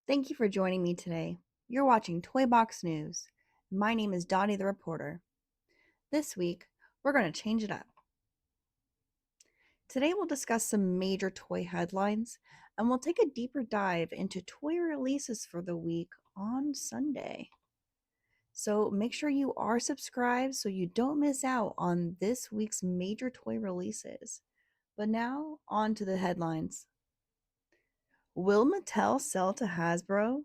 Thank you for joining me today. You're watching Toy Box News. My name is Dottie the reporter. This week, we're going to change it up. Today, we'll discuss some major toy headlines and we'll take a deeper dive into toy releases for the week on Sunday. So make sure you are subscribed so you don't miss out on this week's major toy releases. But now, on to the headlines. Will Mattel sell to Hasbro?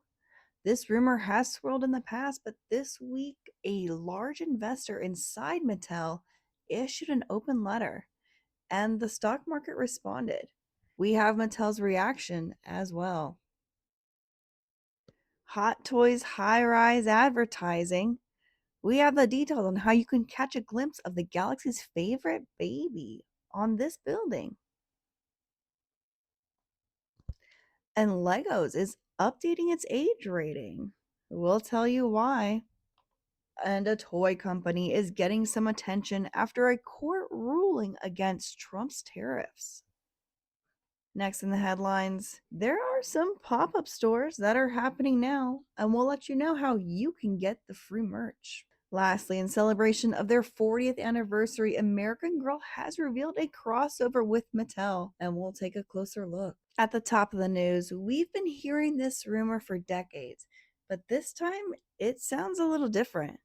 This rumor has swirled in the past, but this week, a large investor inside Mattel issued an open letter, and the stock market responded. We have Mattel's reaction as well. Hot Toys high rise advertising. We have the details on how you can catch a glimpse of the galaxy's favorite baby on this building. And Legos is updating its age rating. We'll tell you why. And a toy company is getting some attention after a court ruling against Trump's tariffs. Next in the headlines, there are some pop up stores that are happening now, and we'll let you know how you can get the free merch. Lastly, in celebration of their 40th anniversary, American Girl has revealed a crossover with Mattel, and we'll take a closer look. At the top of the news, we've been hearing this rumor for decades, but this time it sounds a little different.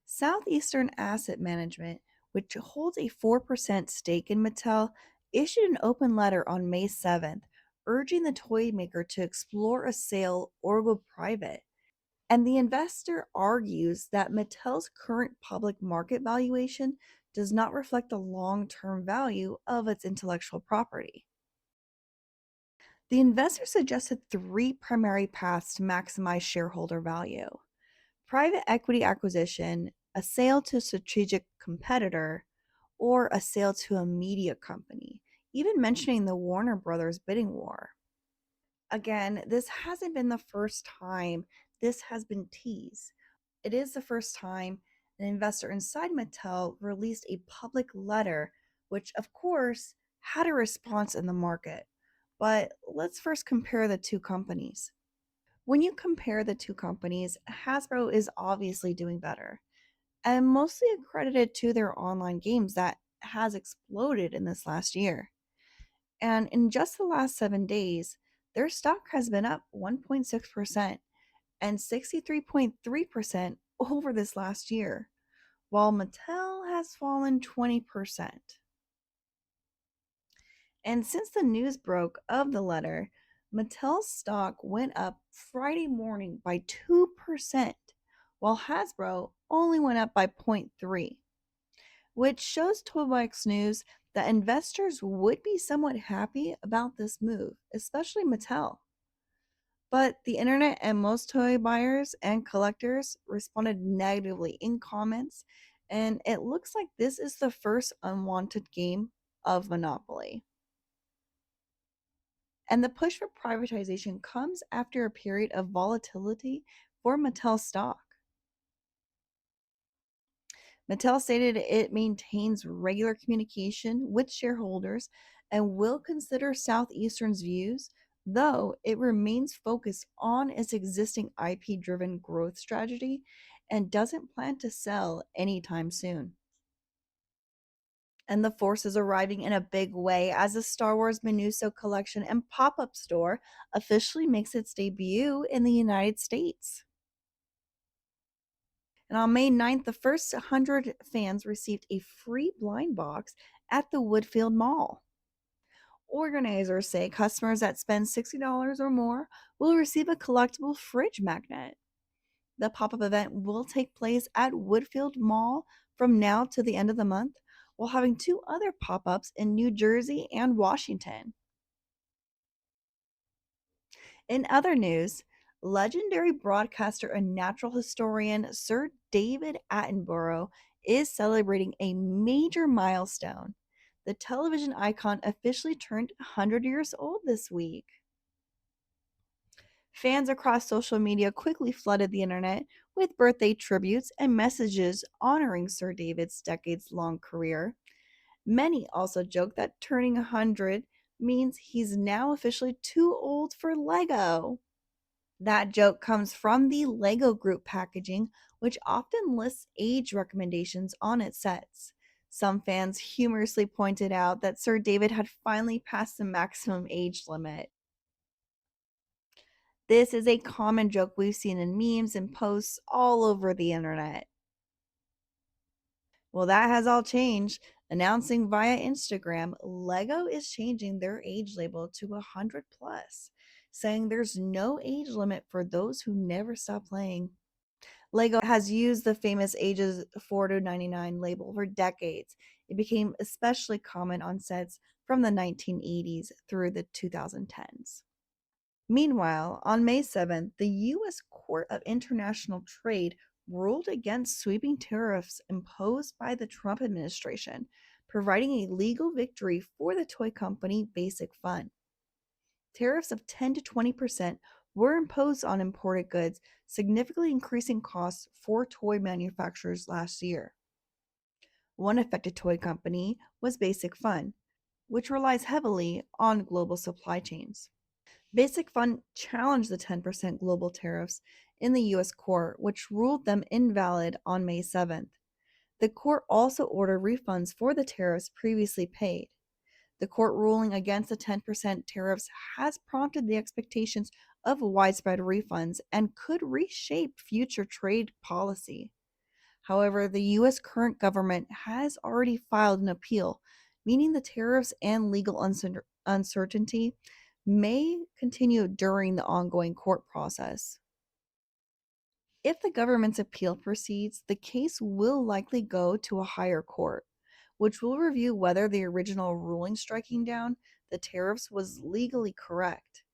Southeastern Asset Management, which holds a 4% stake in Mattel, issued an open letter on May 7th urging the toy maker to explore a sale or go private. And the investor argues that Mattel's current public market valuation does not reflect the long term value of its intellectual property. The investor suggested three primary paths to maximize shareholder value: private equity acquisition, a sale to a strategic competitor, or a sale to a media company, even mentioning the Warner Brothers bidding war. Again, this hasn't been the first time this has been teased. It is the first time an investor inside Mattel released a public letter, which, of course, had a response in the market. But let's first compare the two companies. When you compare the two companies, Hasbro is obviously doing better, and mostly accredited to their online games that has exploded in this last year. And in just the last 7 days, their stock has been up 1.6% and 63.3% over this last year, while Mattel has fallen 20%. And since the news broke of the letter, Mattel's stock went up Friday morning by 2%, while Hasbro only went up by 0.3, which shows Toybox News that investors would be somewhat happy about this move, especially Mattel. But the internet and most toy buyers and collectors responded negatively in comments, and it looks like this is the first unwanted game of Monopoly. And the push for privatization comes after a period of volatility for Mattel stock. Mattel stated it maintains regular communication with shareholders and will consider Southeastern's views, though it remains focused on its existing IP driven growth strategy and doesn't plan to sell anytime soon. And the Force is arriving in a big way as the Star Wars MINISO collection and pop up store officially makes its debut in the United States. And on May 9th, the first 100 fans received a free blind box at the Woodfield Mall. Organizers say customers that spend $60 or more will receive a collectible fridge magnet. The pop up event will take place at Woodfield Mall from now to the end of the month, while having two other pop ups in New Jersey and Washington. In other news, legendary broadcaster and natural historian Sir David Attenborough is celebrating a major milestone. The television icon officially turned 100 years old this week. Fans across social media quickly flooded the internet with birthday tributes and messages honoring Sir David's decades long career. Many also joked that turning 100 means he's now officially too old for Lego. That joke comes from the Lego Group packaging, which often lists age recommendations on its sets. Some fans humorously pointed out that Sir David had finally passed the maximum age limit. This is a common joke we've seen in memes and posts all over the internet. Well, that has all changed. Announcing via Instagram, Lego is changing their age label to 100 plus, saying there's no age limit for those who never stop playing. Lego has used the famous ages 4 to 99 label for decades. It became especially common on sets from the 1980s through the 2010s. Meanwhile, on May 7th, the U.S. Court of International Trade ruled against sweeping tariffs imposed by the Trump administration, providing a legal victory for the toy company Basic Fun. Tariffs of 10 to 20% were imposed on imported goods, significantly increasing costs for toy manufacturers last year. One affected toy company was Basic Fun, which relies heavily on global supply chains. Basic Fun challenged the 10% global tariffs in the U.S. court, which ruled them invalid on May 7th. The court also ordered refunds for the tariffs previously paid. The court ruling against the 10% tariffs has prompted the expectations of widespread refunds and could reshape future trade policy. However, the U.S. current government has already filed an appeal, meaning the tariffs and legal uncertainty may continue during the ongoing court process. If the government's appeal proceeds, the case will likely go to a higher court, which will review whether the original ruling striking down the tariffs was legally correct.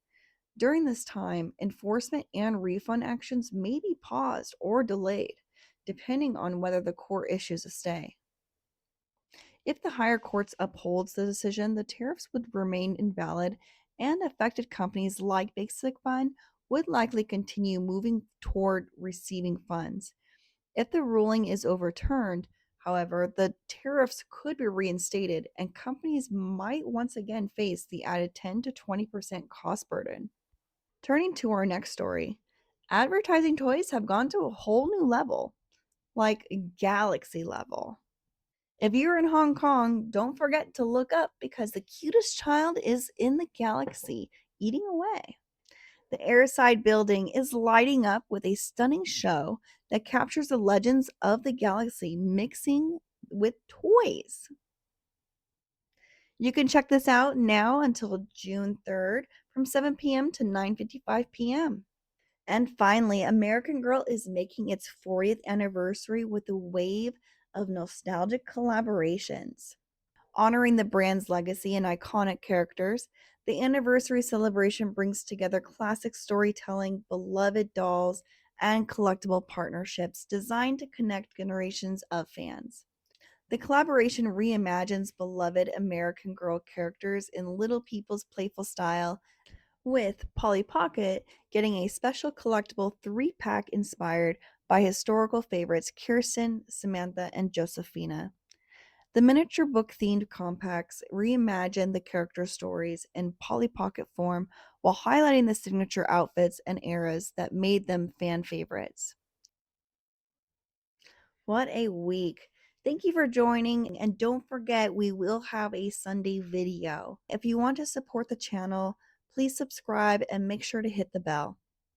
During this time, enforcement and refund actions may be paused or delayed, depending on whether the court issues a stay. If the higher courts upholds the decision, the tariffs would remain invalid and affected companies like Basic Fun would likely continue moving toward receiving funds. If the ruling is overturned, however, the tariffs could be reinstated and companies might once again face the added 10 to 20% cost burden. Turning to our next story, advertising toys have gone to a whole new level, like galaxy level. If you're in Hong Kong, don't forget to look up because the cutest child is in the galaxy eating away. The airside building is lighting up with a stunning show that captures the legends of the galaxy mixing with toys. You can check this out now until June 3rd from 7 p.m. to 9:55 p.m. And finally, American Girl is making its 40th anniversary with a wave of nostalgic collaborations. Honoring the brand's legacy and iconic characters, the anniversary celebration brings together classic storytelling, beloved dolls, and collectible partnerships designed to connect generations of fans. The collaboration reimagines beloved American Girl characters in Little People's playful style, with Polly Pocket getting a special collectible 3-pack inspired by historical favorites Kirsten, Samantha, and Josephina. The miniature book themed compacts reimagine the character stories in Polly Pocket form while highlighting the signature outfits and eras that made them fan favorites. What a week! Thank you for joining, and don't forget we will have a Sunday video. If you want to support the channel, please subscribe and make sure to hit the bell.